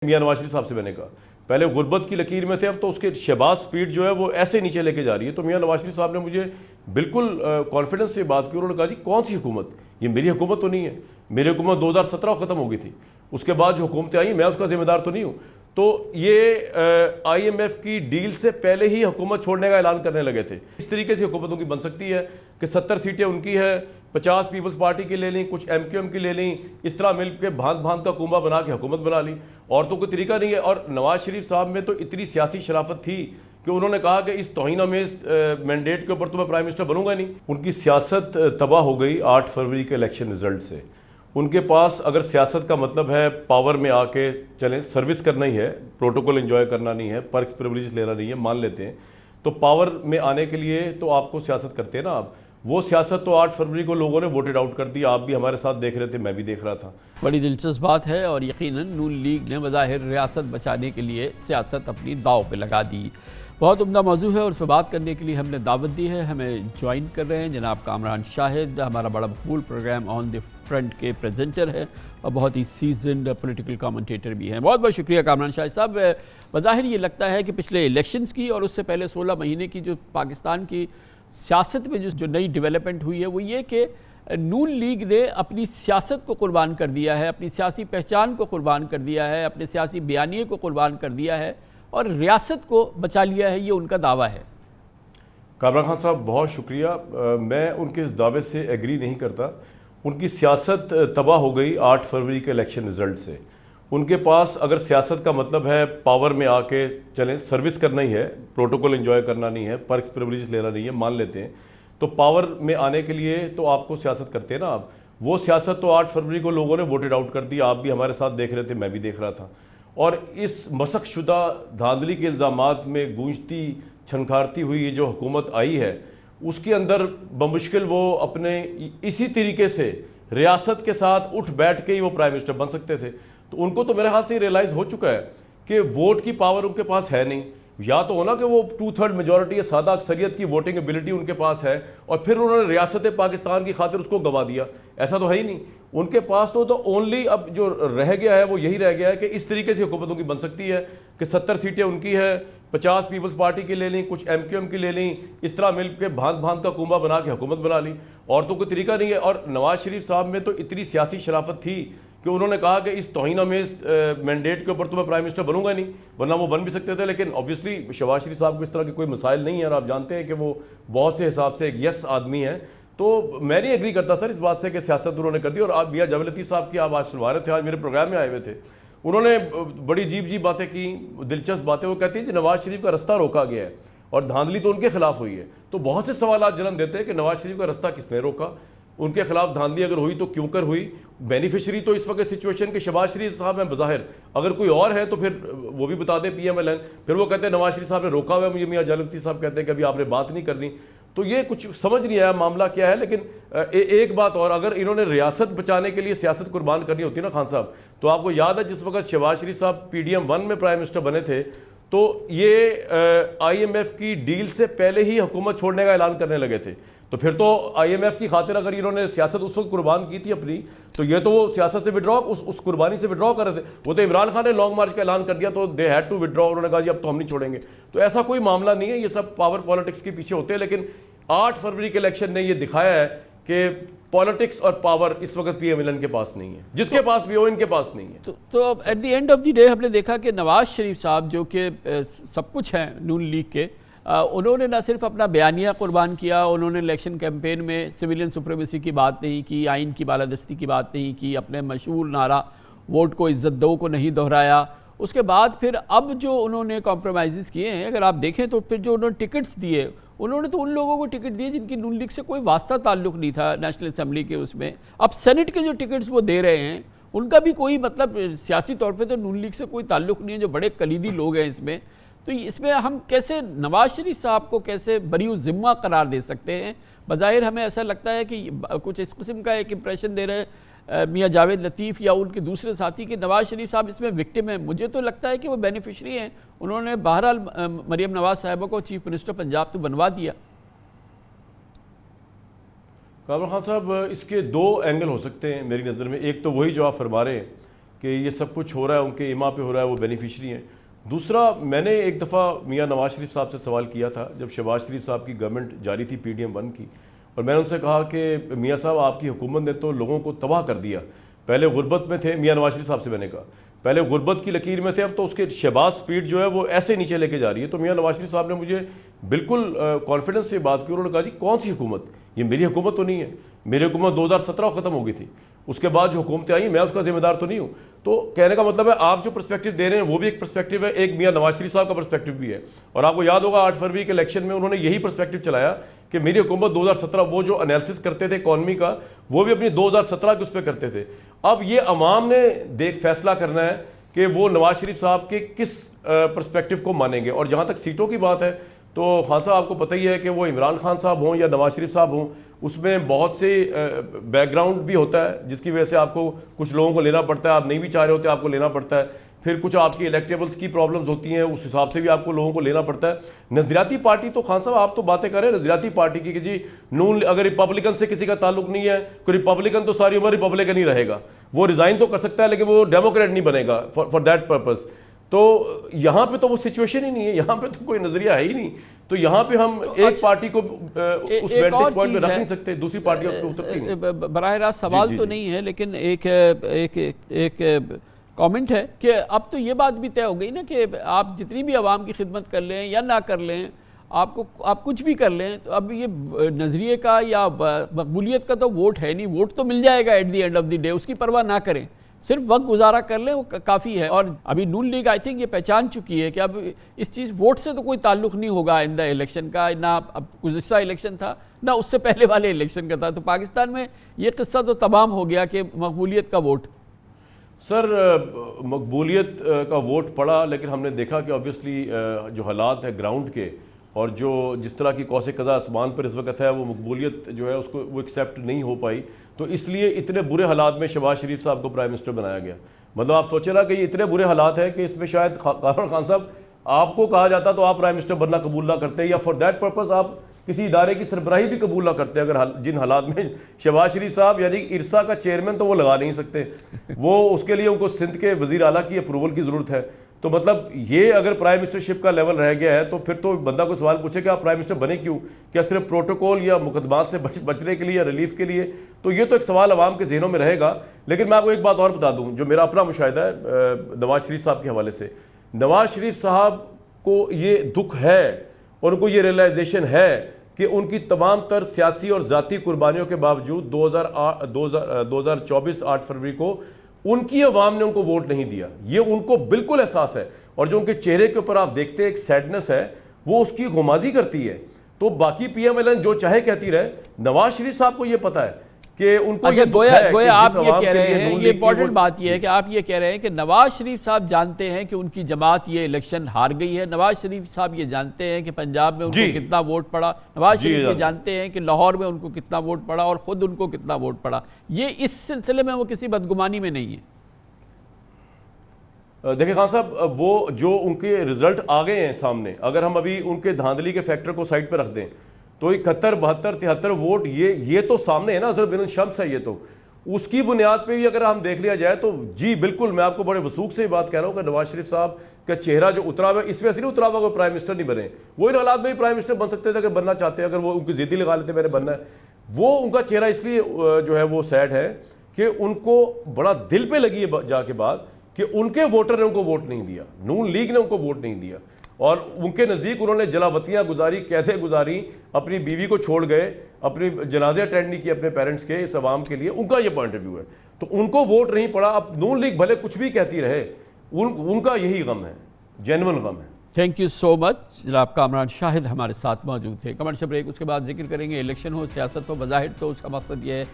میاں نواز شریف صاحب سے میں نے کہا پہلے غربت کی لکیر میں تھے، اب تو اس کے شہباز سپیڈ جو ہے وہ ایسے نیچے لے کے جا رہی ہے۔ تو میاں نواز شریف صاحب نے مجھے بالکل کانفیڈنس سے بات کی، انہوں نے کہا جی کون سی حکومت، یہ میری حکومت تو نہیں ہے، میری حکومت 2017 ختم ہو گئی تھی، اس کے بعد جو حکومتیں آئیں میں اس کا ذمہ دار تو نہیں ہوں۔ تو یہ آئی ایم ایف کی ڈیل سے پہلے ہی حکومت چھوڑنے کا اعلان کرنے لگے تھے۔ اس طریقے سے حکومتوں کی بن سکتی ہے کہ 70 سیٹیں ان کی ہے، 50 پیپلز پارٹی کی لے لیں، کچھ ایم کیو ایم کی لے لیں، اس طرح مل کے بھانت کا کنبہ بنا کے حکومت بنا لی، اور تو کوئی طریقہ نہیں ہے۔ اور نواز شریف صاحب میں تو اتنی سیاسی شرافت تھی کہ انہوں نے کہا کہ اس توہین آمیز مینڈیٹ کے اوپر تو میں پرائم منسٹر بنوں گا نہیں۔ ان کی سیاست تباہ ہو گئی 8 فروری کے الیکشن رزلٹ سے۔ ان کے پاس اگر سیاست کا مطلب ہے پاور میں آ کے چلیں سروس کرنا ہی ہے، پروٹوکول انجوائے کرنا نہیں ہے، پرکس پریولیجز لینا نہیں ہے، مان لیتے ہیں، تو پاور میں آنے کے لیے تو آپ کو سیاست کرتے ہیں نا آپ۔ وہ سیاست تو 8 فروری کو لوگوں نے ووٹڈ آؤٹ کر دی، آپ بھی ہمارے ساتھ دیکھ رہے تھے، میں بھی دیکھ رہا تھا۔ بڑی دلچسپ بات ہے، اور یقیناً نون لیگ نے بظاہر ریاست بچانے کے لیے سیاست اپنی داؤ پہ لگا دی۔ بہت عمدہ موضوع ہے اور اس پہ بات کرنے کے لیے ہم نے دعوت دی ہے۔ ہمیں جوائن کر رہے ہیں جناب کامران شاہد، ہمارا بڑا مقبول پروگرام آن دی فرنٹ کے پریزنٹر ہے اور بہت ہی سیزنڈ پولیٹیکل کامنٹیٹر بھی ہیں۔ بہت بہت شکریہ کامران شاہد صاحب۔ بظاہر یہ لگتا ہے کہ پچھلے الیکشنز کی اور اس سے پہلے 16 مہینے کی جو پاکستان کی سیاست میں جو نئی ڈیولپمنٹ ہوئی ہے وہ یہ کہ نون لیگ نے اپنی سیاست کو قربان کر دیا ہے، اپنی سیاسی پہچان کو قربان کر دیا ہے، اپنے سیاسی بیانیے کو قربان کر دیا ہے اور ریاست کو بچا لیا ہے، یہ ان کا دعویٰ ہے۔ کامران خان صاحب بہت شکریہ، میں ان کے اس دعوے سے ایگری نہیں کرتا۔ ان کی سیاست تباہ ہو گئی 8 فروری کے الیکشن رزلٹ سے۔ ان کے پاس اگر سیاست کا مطلب ہے پاور میں آ کے چلیں سروس کرنا ہی ہے، پروٹوکول انجوائے کرنا نہیں ہے، پرکس پریولیجز لینا نہیں ہے، مان لیتے ہیں، تو پاور میں آنے کے لیے تو آپ کو سیاست کرتے ہیں نا آپ۔ وہ سیاست تو 8 فروری کو لوگوں نے ووٹڈ آؤٹ کر دی، آپ بھی ہمارے ساتھ دیکھ رہے تھے، میں بھی دیکھ رہا تھا۔ اور اس مسخ شدہ دھاندلی کے الزامات میں گونجتی چھنکارتی ہوئی یہ جو حکومت آئی ہے، اس کے اندر بمشکل وہ اپنے اسی طریقے سے ریاست کے ساتھ اٹھ بیٹھ کے ہی وہ پرائم منسٹر بن سکتے تھے۔ تو ان کو تو میرے خیال سے ریئلائز ہو چکا ہے کہ ووٹ کی پاور ان کے پاس ہے نہیں، یا تو ہونا کہ وہ 2/3 میجورٹی یا سادہ اکثریت کی ووٹنگ ایبلٹی ان کے پاس ہے اور پھر انہوں نے ریاست پاکستان کی خاطر اس کو گوا دیا، ایسا تو ہے ہی نہیں۔ ان کے پاس تو اونلی اب جو رہ گیا ہے وہ یہی رہ گیا ہے کہ اس طریقے سے حکومتوں کی بن سکتی ہے کہ 70 سیٹیں ان کی ہے، 50 پیپلز پارٹی کی لے لیں، کچھ ایم کیو ایم کی لے لیں، اس طرح مل کے بھانت کا کنبہ بنا کے حکومت بنا لی، اور تو کوئی طریقہ نہیں ہے۔ اور نواز شریف صاحب میں تو اتنی سیاسی شرافت تھی کہ انہوں نے کہا کہ اس توہین آمیز مینڈیٹ کے اوپر تو میں پرائم منسٹر بنوں گا نہیں، ورنہ وہ بن بھی سکتے تھے۔ لیکن آبویسلی شہباز شریف صاحب کو اس طرح کے کوئی مسائل نہیں ہیں، اور آپ جانتے ہیں کہ وہ بہت سے حساب سے ایک یس آدمی ہیں۔ تو میں نہیں ایگری کرتا سر اس بات سے کہ سیاست انہوں نے کر دی۔ اور آپ میاں جاوید لطیف صاحب کی آپ آج سنوا رہے تھے، آج میرے پروگرام میں آئے ہوئے تھے، انہوں نے بڑی عجیب باتیں کی، دلچسپ باتیں۔ وہ کہتی ہیں کہ نواز شریف کا رستہ روکا گیا ہے اور دھاندلی تو ان کے خلاف ہوئی ہے۔ تو بہت سے سوالات جنم دیتے ہیں کہ نواز شریف کا رستہ کس نے روکا، ان کے خلاف دھاندلی اگر ہوئی تو کیوں کر ہوئی۔ بینیفیشری تو اس وقت سچویشن کے شہباز شریف صاحب ہیں بظاہر، اگر کوئی اور ہے تو پھر وہ بھی بتا دیں پی ایم ایل این۔ پھر وہ کہتے ہیں نواز شریف صاحب نے روکا ہوا ہے، مجھے میاں جاوید لطیف صاحب کہتے ہیں کہ ابھی آپ نے بات نہیں کرنی۔ تو یہ کچھ سمجھ نہیں آیا معاملہ کیا ہے۔ لیکن ایک بات اور، اگر انہوں نے ریاست بچانے کے لیے سیاست قربان کرنی ہوتی نا خان صاحب، تو آپ کو یاد ہے جس وقت شہباز شریف صاحب پی ڈی ایم 1 میں پرائم منسٹر بنے تھے تو یہ آئی ایم ایف کی ڈیل سے پہلے ہی حکومت چھوڑنے کا اعلان کرنے لگے تھے۔ تو پھر تو آئی ایم ایف کی خاطر اگر انہوں نے سیاست اس وقت قربان کی تھی اپنی، تو یہ تو وہ سیاست سے وڈرا، اس قربانی سے وڈرا کر رہے تھے۔ وہ تو عمران خان نے لانگ مارچ کا اعلان کر دیا تو دے ہیڈ ٹو وڈرا، انہوں نے کہا جی اب تو ہم نہیں چھوڑیں گے۔ تو ایسا کوئی معاملہ نہیں ہے، یہ سب پاور پالیٹکس کے پیچھے ہوتے ہیں۔ لیکن 8 فروری کے الیکشن نے یہ دکھایا ہے کہ پالیٹکس اور پاور اس وقت پی ایم ایل این کے پاس نہیں ہے، جس کے پاس بھی ہو ان کے پاس نہیں ہے۔ تو at the end of the day ہم نے دیکھا کہ نواز شریف صاحب جو کہ سب کچھ ہیں نون لیگ کے، انہوں نے نہ صرف اپنا بیانیہ قربان کیا، انہوں نے الیکشن کیمپین میں سویلین سپریمیسی کی بات نہیں کی، آئین کی بالادستی کی بات نہیں کی، اپنے مشہور نعرہ ووٹ کو عزت دو کو نہیں دہرایا۔ اس کے بعد پھر اب جو انہوں نے کمپرومائزز کیے ہیں، اگر آپ دیکھیں تو پھر جو انہوں نے ٹکٹس دیے، انہوں نے تو ان لوگوں کو ٹکٹ دیے جن کی نون لیگ سے کوئی واسطہ تعلق نہیں تھا نیشنل اسمبلی کے اس میں۔ اب سینٹ کے جو ٹکٹس وہ دے رہے ہیں ان کا بھی کوئی مطلب سیاسی طور پہ تو نون لیگ سے کوئی تعلق نہیں ہے، جو بڑے کلیدی لوگ ہیں اس میں۔ تو اس میں ہم کیسے نواز شریف صاحب کو کیسے بریء الذمہ قرار دے سکتے ہیں؟ بظاہر ہمیں ایسا لگتا ہے کہ کچھ اس قسم کا ایک امپریشن دے رہے میاں جاوید لطیف یا ان کے دوسرے ساتھی کہ نواز شریف صاحب اس میں وکٹم ہیں۔ مجھے تو لگتا ہے کہ وہ بینیفیشری ہیں، انہوں نے بہرحال مریم نواز صاحبہ کو چیف منسٹر پنجاب تو بنوا دیا۔ کامران خان صاحب اس کے 2 اینگل ہو سکتے ہیں میری نظر میں۔ ایک تو وہی جو آپ فرما رہے ہیں کہ یہ سب کچھ ہو رہا ہے ان کے اما پہ ہو رہا ہے, وہ بینیفیشری ہیں. دوسرا, میں نے ایک دفعہ میاں نواز شریف صاحب سے سوال کیا تھا جب شہباز شریف صاحب کی گورنمنٹ جاری تھی PDM-1 کی, اور میں نے ان سے کہا کہ میاں صاحب آپ کی حکومت نے تو لوگوں کو تباہ کر دیا, پہلے غربت میں تھے. میاں نواز شریف صاحب سے میں نے کہا پہلے غربت کی لکیر میں تھے, اب تو اس کے شہباز سپیڈ جو ہے وہ ایسے نیچے لے کے جا رہی ہے. تو میاں نواز شریف صاحب نے مجھے بالکل کانفیڈنس سے بات کی, انہوں نے کہا جی کون سی حکومت, یہ میری حکومت تو نہیں ہے, میری حکومت 2017 ختم ہو گئی تھی, اس کے بعد جو حکومتیں آئیں میں اس کا ذمہ دار تو نہیں ہوں. تو کہنے کا مطلب ہے آپ جو پرسپیکٹو دے رہے ہیں وہ بھی ایک پرسپیکٹو ہے, ایک میاں نواز شریف صاحب کا پرسپیکٹو بھی ہے. اور آپ کو یاد ہوگا 8 فروری کے الیکشن میں انہوں نے یہی پرسپیکٹو چلایا کہ میری حکومت 2017 وہ جو انالیسس کرتے تھے اکانومی کا وہ بھی اپنی 2017 کے اس پہ کرتے تھے. اب یہ عوام نے فیصلہ کرنا ہے کہ وہ نواز شریف صاحب کے کس پرسپیکٹو کو مانیں گے. اور جہاں تک سیٹوں کی بات ہے تو خان صاحب آپ کو پتہ ہی ہے کہ وہ عمران خان صاحب ہوں یا نواز شریف صاحب ہوں, اس میں بہت سے بیک گراؤنڈ بھی ہوتا ہے جس کی وجہ سے آپ کو کچھ لوگوں کو لینا پڑتا ہے, آپ نہیں بھی چاہ رہے ہوتے آپ کو لینا پڑتا ہے. پھر کچھ آپ کی الیکٹیبلز کی پرابلمز ہوتی ہیں, اس حساب سے بھی آپ کو لوگوں کو لینا پڑتا ہے. نظریاتی پارٹی تو خان صاحب آپ تو باتیں کر رہے ہیں نظریاتی پارٹی کی کہ جی نون اگر ریپبلکن سے کسی کا تعلق نہیں ہے, کوئی ریپبلکن تو ساری عمر ریپبلکن ہی رہے گا, وہ ریزائن تو کر سکتا ہے لیکن وہ ڈیموکریٹ نہیں بنے گا فار دیٹ پرپز. تو یہاں پہ تو وہ سچویشن ہی نہیں ہے, یہاں پہ تو کوئی نظریہ ہے ہی نہیں. تو یہاں پہ ہم ایک پارٹی کو اس وینٹیج پوائنٹ میں رکھ نہیں سکتے, دوسری پارٹی اس پہ اترتی نہیں. براہ راست سوال تو نہیں ہے لیکن ایک کامنٹ ہے کہ اب تو یہ بات بھی طے ہو گئی نا کہ آپ جتنی بھی عوام کی خدمت کر لیں یا نہ کر لیں, آپ کچھ بھی کر لیں, تو اب یہ نظریے کا یا مقبولیت کا تو ووٹ ہے نہیں, ووٹ تو مل جائے گا at the end of the day, اس کی پرواہ نہ کریں, صرف وقت گزارا کر لیں وہ کافی ہے. اور ابھی نون لیگ آئی تھنک یہ پہچان چکی ہے کہ اب اس چیز ووٹ سے تو کوئی تعلق نہیں ہوگا آئندہ الیکشن کا, نہ اب گزشتہ الیکشن تھا نہ اس سے پہلے والے الیکشن کا تھا. تو پاکستان میں یہ قصہ تو تمام ہو گیا کہ مقبولیت کا ووٹ. سر مقبولیت کا ووٹ پڑا, لیکن ہم نے دیکھا کہ آبویسلی جو حالات ہے گراؤنڈ کے اور جو جس طرح کی قوس قزح آسمان پر اس وقت ہے, وہ مقبولیت جو ہے اس کو وہ ایکسیپٹ نہیں ہو پائی. تو اس لیے اتنے برے حالات میں شہباز شریف صاحب کو پرائم منسٹر بنایا گیا. مطلب آپ سوچیں نا کہ یہ اتنے برے حالات ہیں کہ اس میں شاید کامران خان صاحب آپ کو کہا جاتا تو آپ پرائم منسٹر بننا قبول نہ کرتے, یا فار دیٹ پرپز آپ کسی ادارے کی سربراہی بھی قبول نہ کرتے اگر جن حالات میں شہباز شریف صاحب یعنی ارسا کا چیئرمین تو وہ لگا نہیں سکتے, وہ اس کے لیے ان کو سندھ کے وزیر اعلیٰ کی اپروول کی ضرورت ہے. تو مطلب یہ اگر پرائم منسٹرشپ کا لیول رہ گیا ہے تو پھر تو بندہ کو سوال پوچھے کہ آپ پرائم منسٹر بنے کیوں, کیا صرف پروٹوکول یا مقدمات سے بچنے کے لیے یا ریلیف کے لیے؟ تو یہ تو ایک سوال عوام کے ذہنوں میں رہے گا. لیکن میں آپ کو ایک بات اور بتا دوں جو میرا اپنا مشاہدہ ہے نواز شریف صاحب کے حوالے سے. نواز شریف صاحب کو یہ دکھ ہے اور ان کو یہ ریئلائزیشن ہے کہ ان کی تمام تر سیاسی اور ذاتی قربانیوں کے باوجود 2024 8 فروری کو ان کی عوام نے ان کو ووٹ نہیں دیا. یہ ان کو بالکل احساس ہے, اور جو ان کے چہرے کے اوپر آپ دیکھتے ہیں ایک سیڈنس ہے, وہ اس کی غمازی کرتی ہے. تو باقی PMLN جو چاہے کہتی رہے, نواز شریف صاحب کو یہ پتا ہے کہ ان کو یہ دکھ ہے. گویا آپ یہ کہہ رہے ہیں, یہ امپورٹنٹ بات یہ ہے کہ آپ یہ کہہ رہے ہیں کہ نواز شریف صاحب جانتے ہیں کہ ان کی جماعت یہ الیکشن ہار گئی ہے, نواز شریف صاحب یہ جانتے ہیں کہ پنجاب میں ان کو کتنا ووٹ پڑا, نواز شریف یہ جانتے ہیں کہ لاہور میں ان کو کتنا ووٹ پڑا اور خود ان کو کتنا ووٹ پڑا. یہ اس سلسلے میں وہ کسی بدگمانی میں نہیں ہے. دیکھیں خان صاحب, وہ جو ان کے رزلٹ آ گئے ہیں سامنے, اگر ہم ابھی ان کے دھاندلی کے فیکٹر کو سائڈ پہ رکھ دیں تو 71 72 73 ووٹ یہ تو سامنے ہے نا, ضرور بن الشمس ہے یہ تو. اس کی بنیاد پہ بھی اگر ہم دیکھ لیا جائے تو جی بالکل میں آپ کو بڑے وثوق سے بات کہہ رہا ہوں کہ نواز شریف صاحب کا چہرہ جو اترا ہوا ہے اس وجہ سے نہیں اترا ہوا کہ پرائم منسٹر نہیں بنے, وہ ان حالات میں بھی پرائم منسٹر بن سکتے تھے اگر بننا چاہتے, اگر وہ ان کی ضدی لگا لیتے میں نے بننا ہے. وہ ان کا چہرہ اس لیے جو ہے وہ سیڈ ہے کہ ان کو بڑا دل پہ لگی ہے جا کے بات کہ ان کے ووٹر نے ان کو ووٹ نہیں دیا, نون لیگ نے ان کو ووٹ نہیں دیا, اور ان کے نزدیک انہوں نے جلاوطیاں گزاری, قیدیں گزاری, اپنی بیوی کو چھوڑ گئے, اپنی جنازے اٹینڈ نہیں کیے اپنے پیرنٹس کے, اس عوام کے لیے. ان کا یہ پوائنٹ آف ویو ہے. تو ان کو ووٹ نہیں پڑا. اب نون لیگ بھلے کچھ بھی کہتی رہے, ان کا یہی غم ہے, جینون غم ہے. تھینک یو سو مچ. جناب کامران شاہد ہمارے ساتھ موجود تھے. کمرشل بریک, اس کے بعد ذکر کریں گے الیکشن ہو, سیاست ہو, بظاہر تو اس کا مقصد یہ ہے